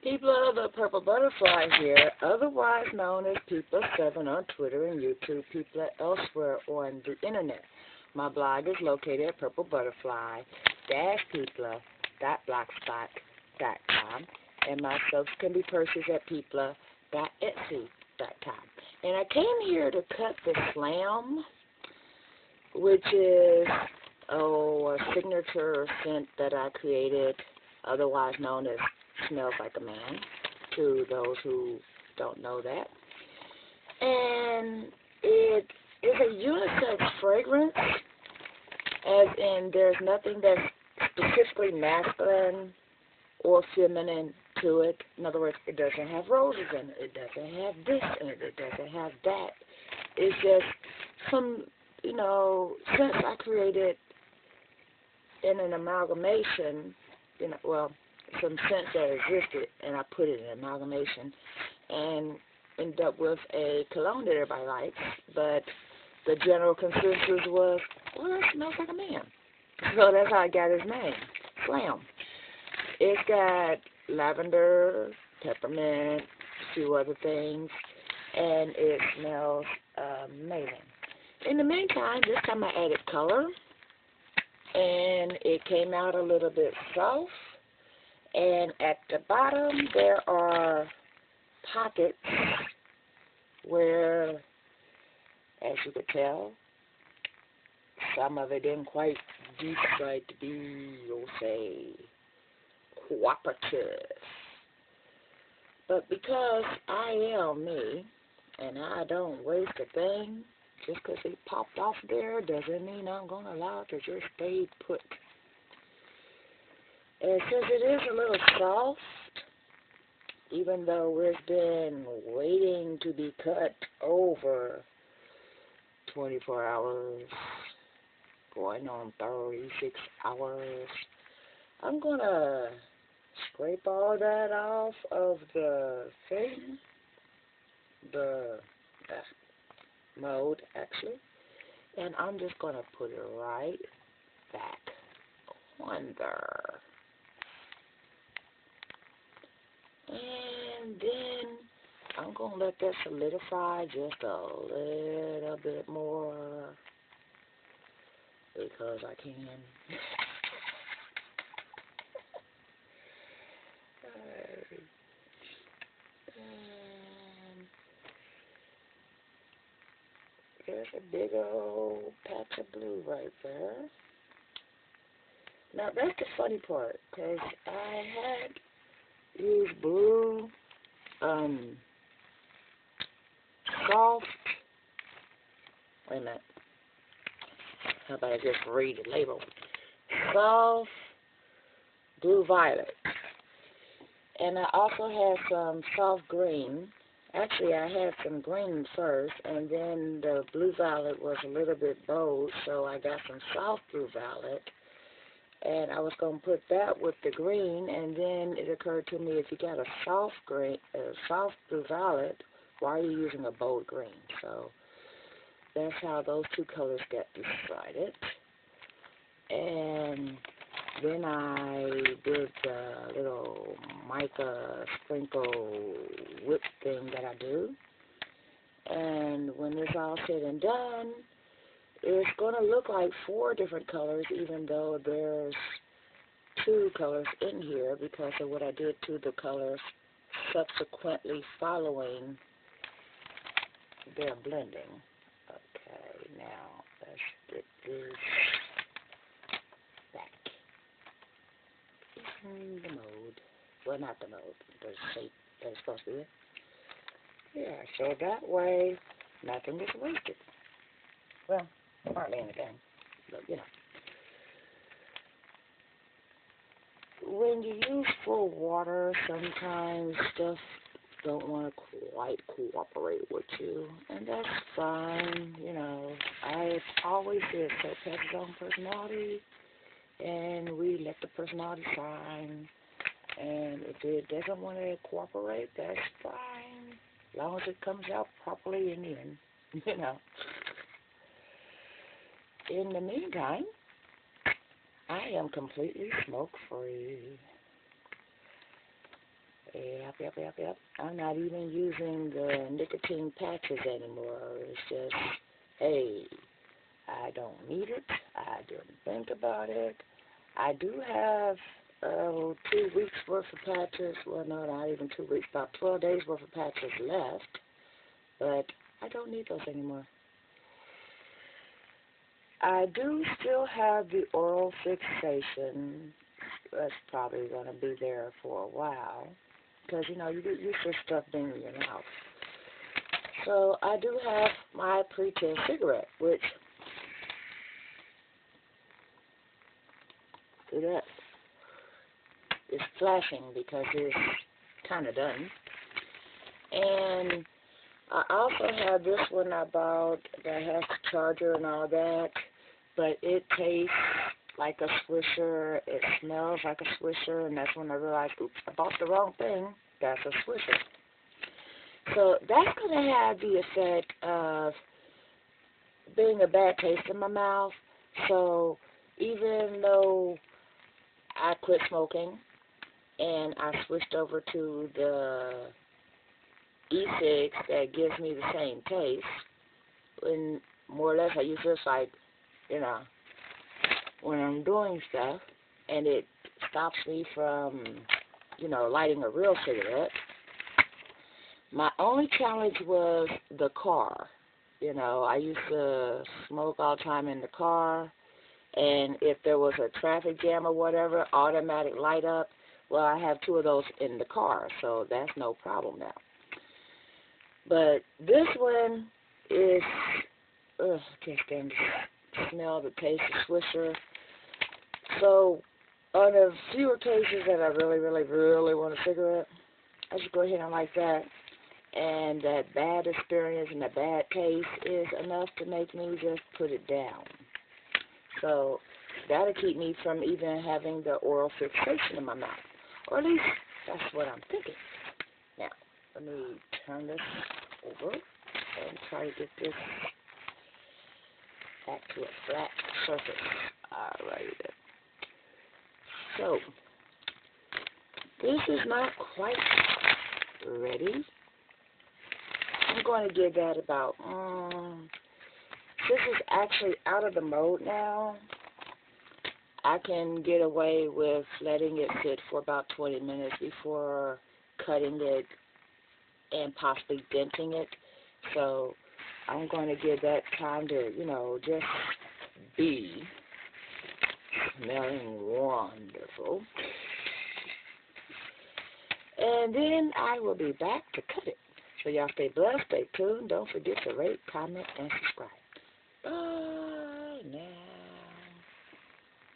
People of the Purple Butterfly here, otherwise known as People7 on Twitter and YouTube, people elsewhere on the internet. My blog is located at purplebutterfly-people.blogspot.com, and my soaps can be purchased at people.etsy.com. And I came here to cut the Slam, which is a signature scent that I created, otherwise known as Smells Like a Man, to those who don't know that. And it is a unisex fragrance, as in there's nothing that's specifically masculine or feminine to it. In other words, it doesn't have roses in it. It doesn't have this in it. It doesn't have that. It's just some, scents I created in an amalgamation, some scents that existed, and I put it in an amalgamation and ended up with a cologne that everybody likes, but the general consensus was, well, it smells like a man. So that's how I got his name, Slam. It's got lavender, peppermint, a few other things, and it smells amazing. In the meantime, this time I added color, and it came out a little bit soft. And at the bottom, there are pockets where, as you could tell, some of it didn't quite decide to be, cooperative. But because I am me, and I don't waste a thing, just because it popped off there doesn't mean I'm going to allow it to just stay put. And since it is a little soft, even though it's been waiting to be cut over 24 hours, going on 36 hours, I'm going to scrape all that off of the thing, the mode, actually, and I'm just going to put it right back on there. And then I'm going to let that solidify just a little bit more because I can. There's a big old patch of blue right there. Now that's the funny part, because I had use blue, soft, wait a minute, how about I just read the label, soft blue violet, and I also had some soft green. Actually, I had some green first, and then the blue violet was a little bit bold, so I got some soft blue violet. And I was going to put that with the green, and then it occurred to me, if you got a soft green, soft blue violet, why are you using a bold green? So that's how those two colors got decided. And then I did the little mica sprinkle whip thing that I do. And when it's all said and done, it's going to look like 4 different colors, even though there's 2 colors in here because of what I did to the colors subsequently following their blending. Okay, now let's get this back in the mode. Well, not the mode, the shape that it's supposed to be in. Yeah, so that way nothing is wasted. Well, hardly anything, but when you use full water, sometimes stuff don't want to quite cooperate with you, and that's fine. I always said soap has its own personality, and we let the personality shine. And if it doesn't want to cooperate, that's fine, as long as it comes out properly in the end. In the meantime, I am completely smoke-free. And Yep. I'm not even using the nicotine patches anymore. It's just, hey, I don't need it. I didn't think about it. I do have 2 weeks worth of patches. Well, no, not even 2 weeks. About 12 days worth of patches left. But I don't need those anymore. I do still have the oral fixation. That's probably going to be there for a while. Because, you know, you get used to stuff being in your mouth. So I do have my pre-tin cigarette, which, see that, is flashing because it's kind of done. And I also have this one I bought that has the charger and all that, but it tastes like a Swisher. It smells like a Swisher, and that's when I realized, oops, I bought the wrong thing. That's a Swisher. So that's going to have the effect of being a bad taste in my mouth. So even though I quit smoking and I switched over to the e-cigs that gives me the same taste, and more or less I use this like, you know, when I'm doing stuff, and it stops me from, you know, lighting a real cigarette. My only challenge was the car. You know, I used to smoke all the time in the car, and if there was a traffic jam or whatever, automatic light up. Well, I have 2 of those in the car, so that's no problem now. But this one is, I can't stand the smell, the taste, the Swisher. So on the few occasions that I really want a cigarette, I just go ahead and like that. And that bad experience and the bad taste is enough to make me just put it down. So that'll keep me from even having the oral fixation in my mouth. Or at least that's what I'm thinking. Now, let me turn this over and try to get this back to a flat surface. Alright then. So, this is not quite ready. I'm going to give that about, this is actually out of the mode now. I can get away with letting it sit for about 20 minutes before cutting it and possibly denting it. So I'm going to give that time to, you know, just be smelling wonderful. And then I will be back to cut it. So y'all stay blessed, stay tuned. Don't forget to rate, comment, and subscribe. Bye.